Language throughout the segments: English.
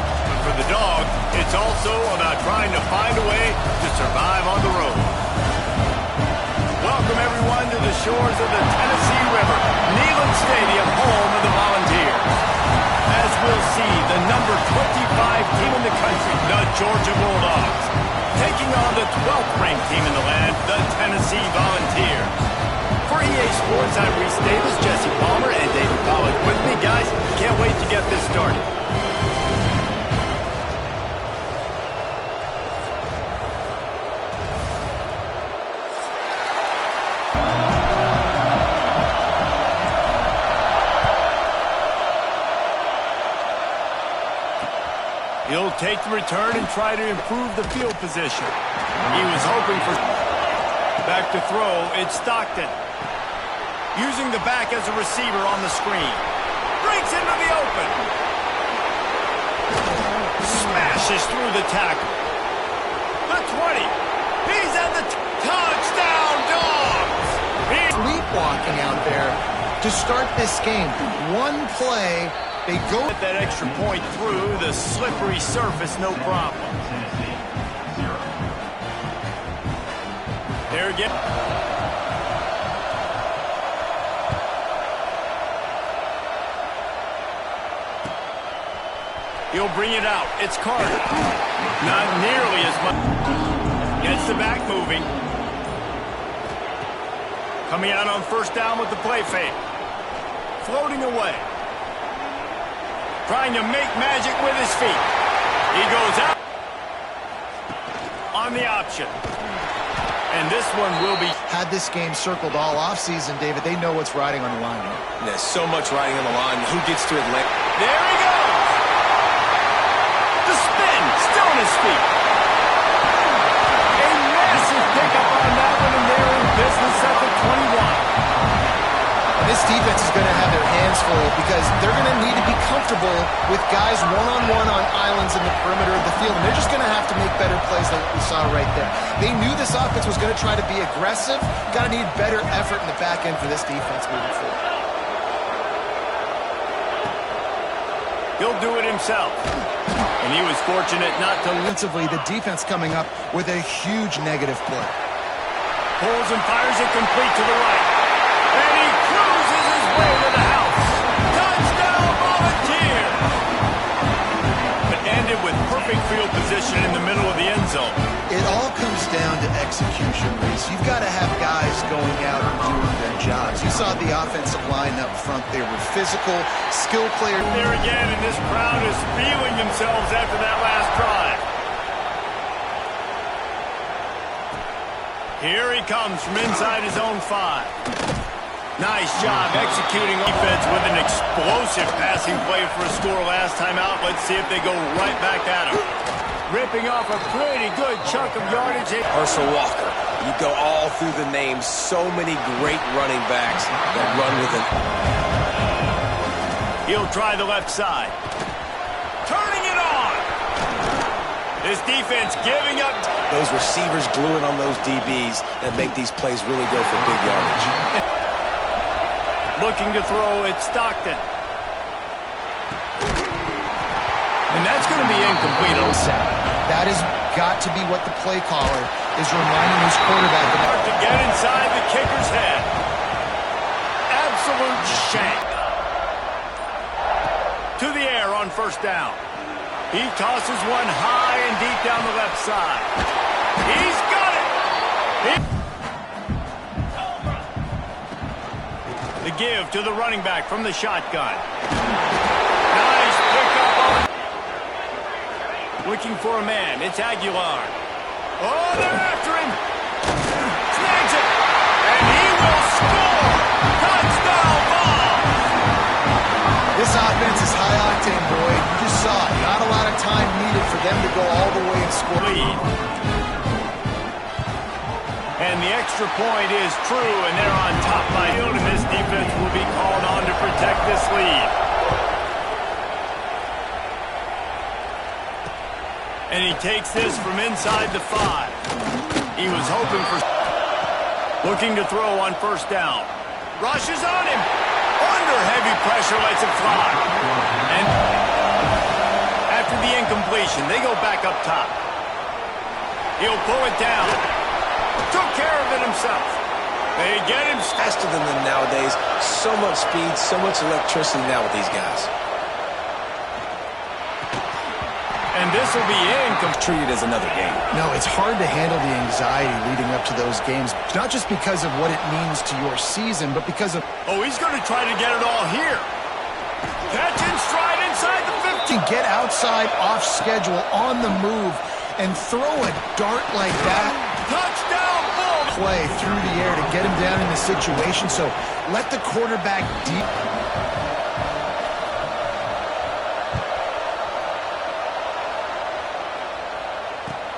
But for the dog, it's also about trying to find a way to survive on the road. Welcome, everyone, to the shores of the Tennessee River, Neyland Stadium, home of the Volunteers. As we'll see, the number 25 team in the country, the Georgia Bulldogs, taking on the 12th-ranked team in the land, the Tennessee Volunteers. For EA Sports, I'm Reese Davis, Jesse Palmer, and David Pollack with me. Guys, can't wait to get this started. He'll take the return and try to improve the field position. He was hoping for... Back to throw, it's Stockton. Using the back as a receiver on the screen. Breaks into the open. Smashes through the tackle. The 20. He's at the touchdown, Dogs! Sleepwalking out there to start this game. One play... They go at that extra point through the slippery surface, no problem. There again. He'll bring it out. It's Carter. Not nearly as much. Gets the back moving. Coming out on first down with the play fake. Floating away. Trying to make magic with his feet. He goes out on the option. And this one will be... Had this game circled all offseason, David. They know what's riding on the line here. There's so much riding on the line. Who gets to it late? There he goes! The spin, still on his feet. A massive pickup on that one, and they're in business at the 21. This defense is going to have their hands full because they're going to need to be comfortable with guys one-on-one on islands in the perimeter of the field, and they're just going to have to make better plays like we saw right there. They knew this offense was going to try to be aggressive. Got to need better effort in the back end for this defense moving forward. He'll do it himself. And he was fortunate not to... Offensively, the defense coming up with a huge negative play. Pulls and fires it complete to the right. And he cruises his way to the house. Touchdown, Volunteers! But ended with perfect field position in the middle of the end zone. It all comes down to execution, Reese. You've got to have guys going out and doing their jobs. You saw the offensive line up front. They were physical, skill players. There again, and this crowd is feeling themselves after that last drive. Here he comes from inside his own 5. Nice job executing defense with an explosive passing play for a score last time out. Let's see if they go right back at him. Ripping off a pretty good chunk of yardage. Herschel Walker. You go all through the names. So many great running backs that run with it. He'll try the left side. Turning it on. This defense giving up. Those receivers gluing on those DBs that make these plays really go for big yardage. Looking to throw, it's Stockton. And that's going to be incomplete. That has got to be what the play caller is reminding his quarterback about. To get inside the kicker's head. Absolute shank. To the air on first down. He tosses one high and deep down the left side. He's got it! The give to the running back from the shotgun. Nice pickup on... Looking for a man. It's Aguilar. Oh, they're after him. Snags it. And he will score. Touchdown ball. This offense is high octane, boy. You just saw it. Not a lot of time needed for them to go all the way and score. Lead. And the extra point is true, and they're on top by field, and this defense will be called on to protect this lead. And he takes this from inside the 5. He was hoping for... Looking to throw on first down. Rushes on him. Under heavy pressure, lets it fly. And after the incompletion. They go back up top. He'll pull it down. Took care of it himself. They get him faster than them nowadays. So much speed, so much electricity now with these guys. And this will be treated as another game. No, it's hard to handle the anxiety leading up to those games, not just because of what it means to your season, but because of... Oh, he's going to try to get it all here. Catch in stride inside the 50. Get outside, off schedule, on the move, and throw a dart like that. Touchdown, ball. Play through the air to get him down in the situation, so let the quarterback deep...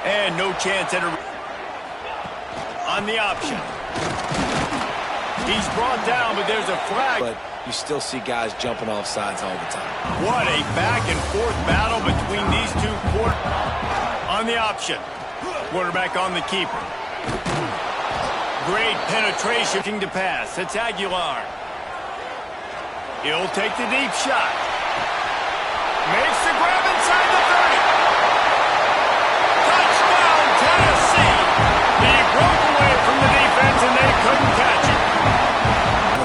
And no chance at a... On the option. He's brought down, but there's a flag. But you still see guys jumping off sides all the time. What a back-and-forth battle between these two on the option. Quarterback on the keeper. Great penetration to pass. It's Aguilar. He'll take the deep shot. Makes the grab inside the 30. Touchdown, Tennessee. He broke away from the defense, and they couldn't catch him.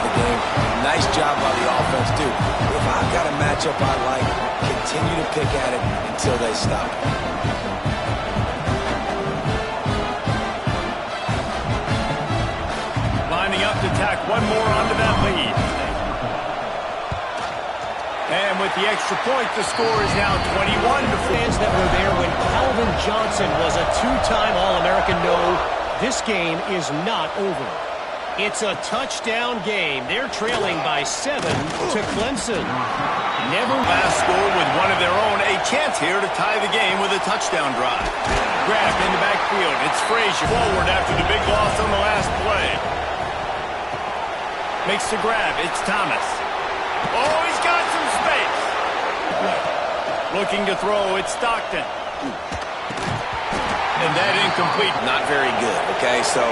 The game. Nice job by the offense, too. If I've got a matchup I like, continue to pick at it until they stop. Lining up to tack one more onto that lead. And with the extra point, the score is now 21-4. Fans that were there when Calvin Johnson was a two-time All-American know this game is not over. It's a touchdown game. They're trailing by 7 to Clemson. Never last score with one of their own. A chance here to tie the game with a touchdown drive. Grab in the backfield. It's Frazier forward after the big loss on the last play. Makes the grab. It's Thomas. Oh, he's got some space. Looking to throw. It's Stockton. And that incomplete. Not very good, okay? So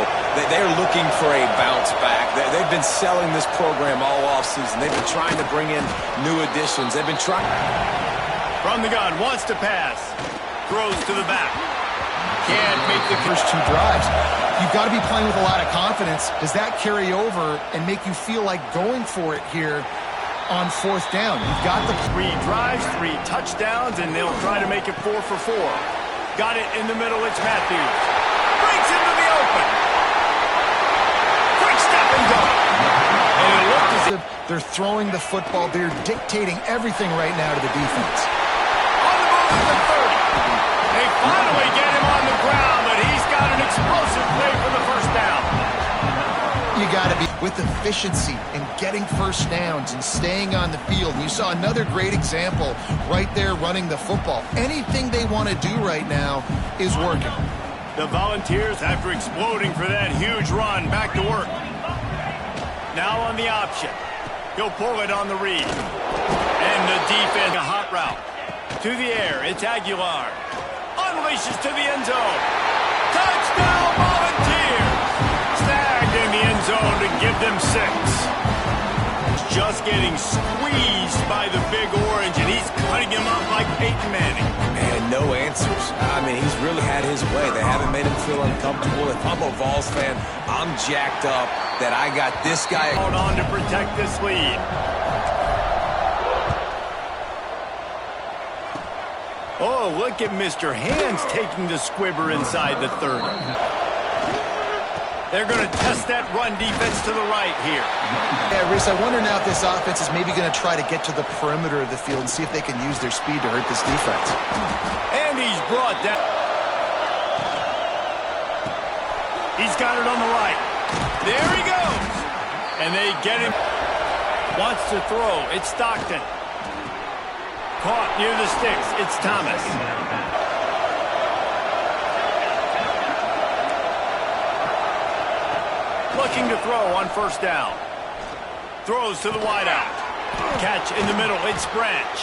they're looking for a bounce back. They've been selling this program all offseason. They've been trying to bring in new additions. They've been trying. From the gun, wants to pass. Throws to the back. Can't make the first two drives. You've got to be playing with a lot of confidence. Does that carry over and make you feel like going for it here on fourth down? You've got the 3 drives, 3 touchdowns, and they'll try to make it 4 for 4. Got it in the middle, it's Matthews. Breaks into the open. Quick step and go. And it looked as if they're throwing the football. They're dictating everything right now to the defense. On the move at the 30. They finally get him on the ground, but he's got an explosive play for the first down. You got to be with efficiency and getting first downs and staying on the field. You saw another great example right there running the football. Anything they want to do right now is working. The Volunteers, after exploding for that huge run, back to work. Now on the option. He'll pull it on the read. And the defense, a hot route. To the air, it's Aguilar. Unleashes to the end zone. Touchdown, Volunteers! Snagged in the end zone to give them 6. Just getting squeezed by the Big Orange, and he's cutting him up like Peyton Manning. And no answers. I mean, he's really had his way. They haven't made him feel uncomfortable. If I'm a Vols fan, I'm jacked up that I got this guy on to protect this lead. Oh, look at Mr. Hands taking the squibber inside the 30. They're going to test that run defense to the right here. Yeah, Reese, I wonder now if this offense is maybe going to try to get to the perimeter of the field and see if they can use their speed to hurt this defense. And he's brought down. He's got it on the right. There he goes. And they get him. Wants to throw. It's Stockton. Caught near the sticks. It's Thomas. Looking to throw on first down. Throws to the wideout. Catch in the middle. It's Branch.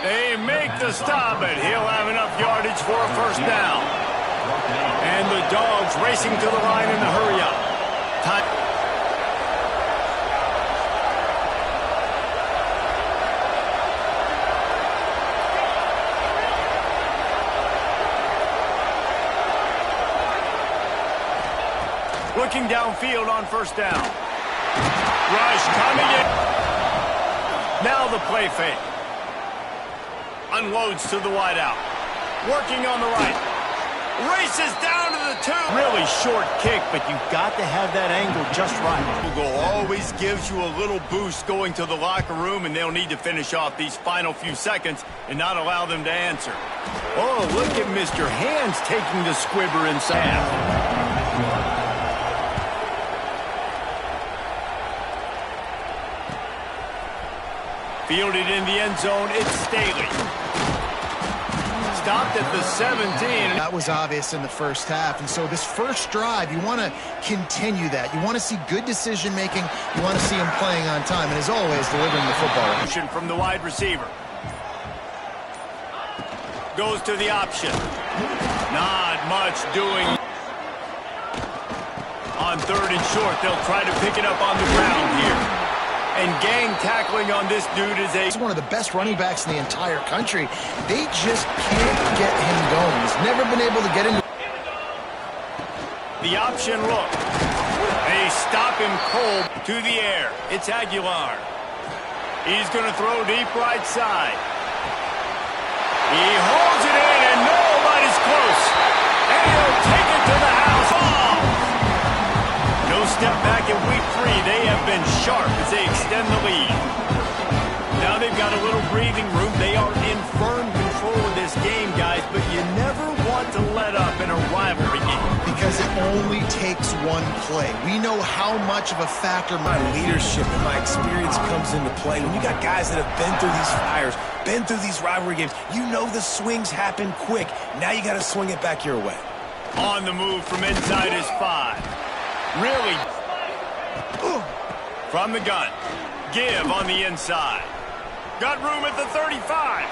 They make the stop, but he'll have enough yardage for a first down. And the Dogs racing to the line in the hurry-up. Time. Looking downfield on first down. Rush coming in. Now the play fake. Unloads to the wideout. Working on the right. Races down to the 2. Really short kick, but you've got to have that angle just right. Google always gives you a little boost going to the locker room, and they'll need to finish off these final few seconds and not allow them to answer. Oh, look at Mr. Hands taking the squibber inside. Fielded in the end zone, it's Staley. Stopped at the 17. That was obvious in the first half, and so this first drive, you want to continue that. You want to see good decision-making. You want to see him playing on time, and as always, delivering the football. From the wide receiver. Goes to the option. Not much doing. On 3rd and short, they'll try to pick it up on the ground here. And gang tackling on this dude is He's one of the best running backs in the entire country. They just can't get him going. He's never been able to get into the option look. They stop him cold to the air. It's Aguilar. He's going to throw deep right side. He holds it in, and nobody's close. And he'll take it to the house. Oh! No step back in week 3. They have been sharp as they extend the lead. Now they've got a little breathing room. They are in firm control of this game, guys, but you never want to let up in a rivalry game. Because it only takes one play. We know how much of a factor my leadership and my experience comes into play. When you got guys that have been through these fires, been through these rivalry games, you know the swings happen quick. Now you got to swing it back your way. On the move from inside his 5. Really from the gun. Give on the inside. Got room at the 35.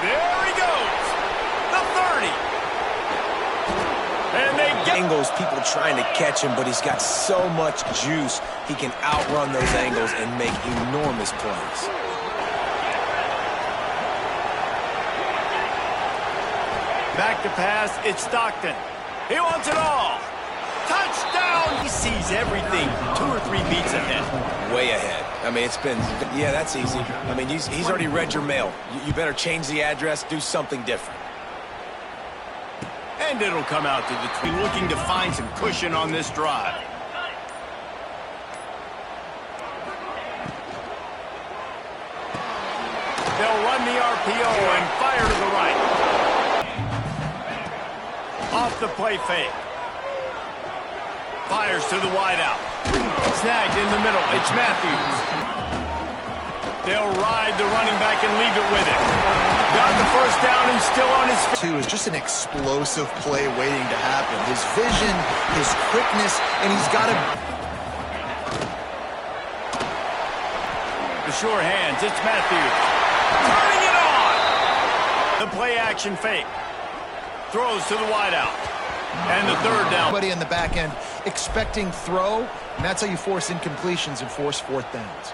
There he goes. The 30. And they get angles, people trying to catch him, but he's got so much juice, he can outrun those angles and make enormous plays. Back to pass, it's Stockton. He wants it all. Touchdown! He sees everything 2 or 3 beats ahead. Way ahead. I mean, it's been, yeah, that's easy. I mean, he's already read your mail. You better change the address, do something different. And it'll come out to the tree, looking to find some cushion on this drive. They'll run the RPO and fire to the right. Off the play fake. Fires to the wideout. Snagged in the middle. It's Matthews. They'll ride the running back and leave it with it. Got the first down and still on his feet. 2 is just an explosive play waiting to happen. His vision, his quickness, and he's got to... The sure hands. It's Matthews. Turning it on. The play action fake. Throws to the wideout. And the 3rd down. Everybody in the back end expecting throw, and that's how you force incompletions and force 4th downs.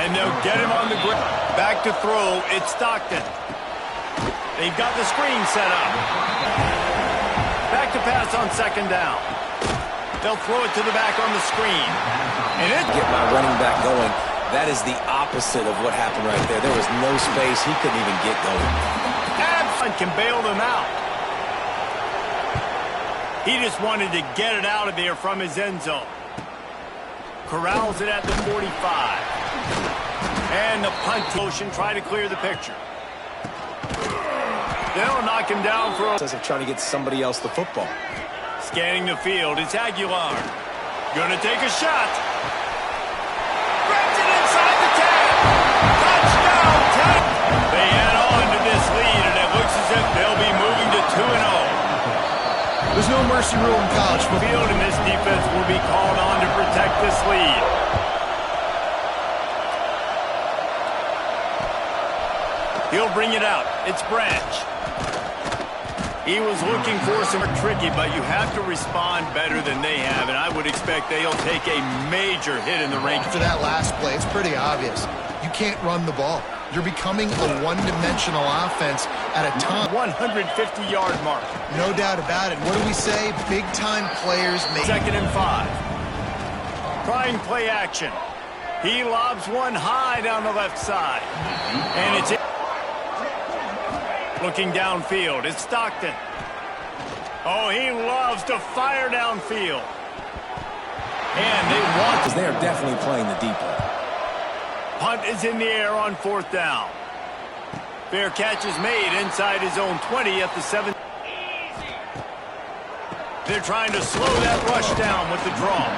And they'll get him on the ground. Back to throw, it's Stockton. They've got the screen set up. Back to pass on 2nd down. They'll throw it to the back on the screen. And it get my running back going. That is the opposite of what happened right there. There was no space. He couldn't even get going. Can bail them out. He just wanted to get it out of there from his end zone. Corrals it at the 45. And the punt motion, try to clear the picture. They'll knock him down for a... Of trying to get somebody else the football. Scanning the field, it's Aguilar. Gonna take a shot. Grabs it inside the 10. Touchdown, 10. They add on to this lead, and it looks as if they'll be moving to 2-0. There's no mercy rule in college football. Field, and this defense will be called on to protect this lead. He'll bring it out. It's Branch. He was looking for some tricky, but you have to respond better than they have, and I would expect they'll take a major hit in the ring. After that last play, it's pretty obvious. You can't run the ball. You're becoming a one-dimensional offense at a time. 150-yard mark. No doubt about it. What do we say? Big-time players make... 2nd and 5. Trying play action. He lobs one high down the left side. And it's in. Looking downfield. It's Stockton. Oh, he loves to fire downfield. And they want... Because they are definitely playing the deep ball. Punt is in the air on 4th down. Fair catch is made inside his own 20 at the 7. They're trying to slow that rush down with the draw.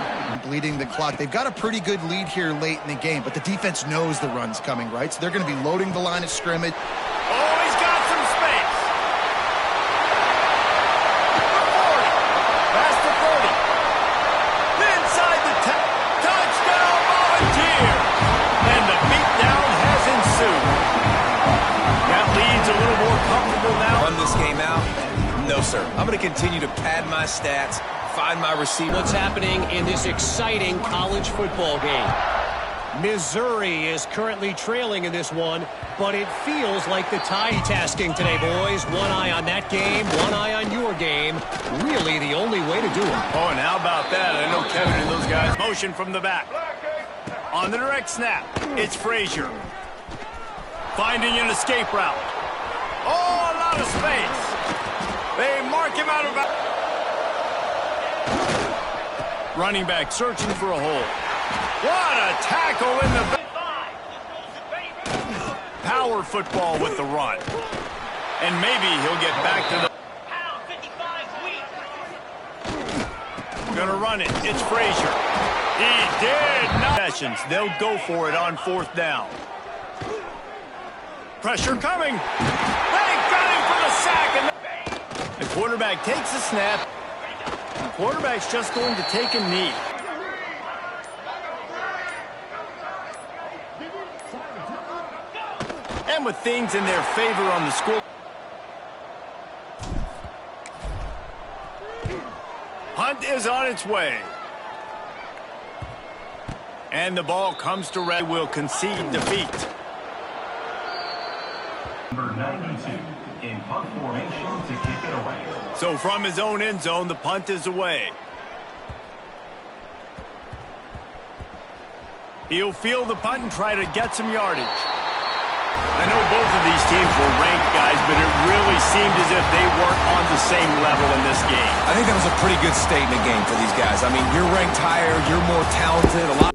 Bleeding the clock. They've got a pretty good lead here late in the game, but the defense knows the run's coming, right? So they're going to be loading the line of scrimmage. Oh, he's got some space. Past the 30. Inside the 10. Touchdown, Volunteer. And the beatdown has ensued. That lead's a little more comfortable now. Run this game out? No, sir. I'm going to continue to pad my stats, find my receiver. What's happening in this exciting college football game? Missouri is currently trailing in this one, but it feels like the Tide tasking today, boys. One eye on that game, one eye on your game. Really the only way to do it. Oh, and how about that? I know Kevin and those guys. Motion from the back. On the direct snap, it's Frazier. Finding an escape route. Oh, a lot of space. They mark him out of bounds. Running back searching for a hole. What a tackle in the back. Power football with the run. And maybe he'll get back to the... Gonna run it. It's Frazier. He did not. They'll go for it on 4th down. Pressure coming. They got him for the sack. And the quarterback takes the snap. The quarterback's just going to take a knee. And with things in their favor on the score. Hunt is on its way. And the ball comes to Red. Will concede defeat. Number 92 in punt formation to kick it away. So from his own end zone, the punt is away. He'll field the punt and try to get some yardage. I know both of these teams were ranked, guys, but it really seemed as if they weren't on the same level in this game. I think that was a pretty good statement game for these guys. I mean, you're ranked higher, you're more talented. A lot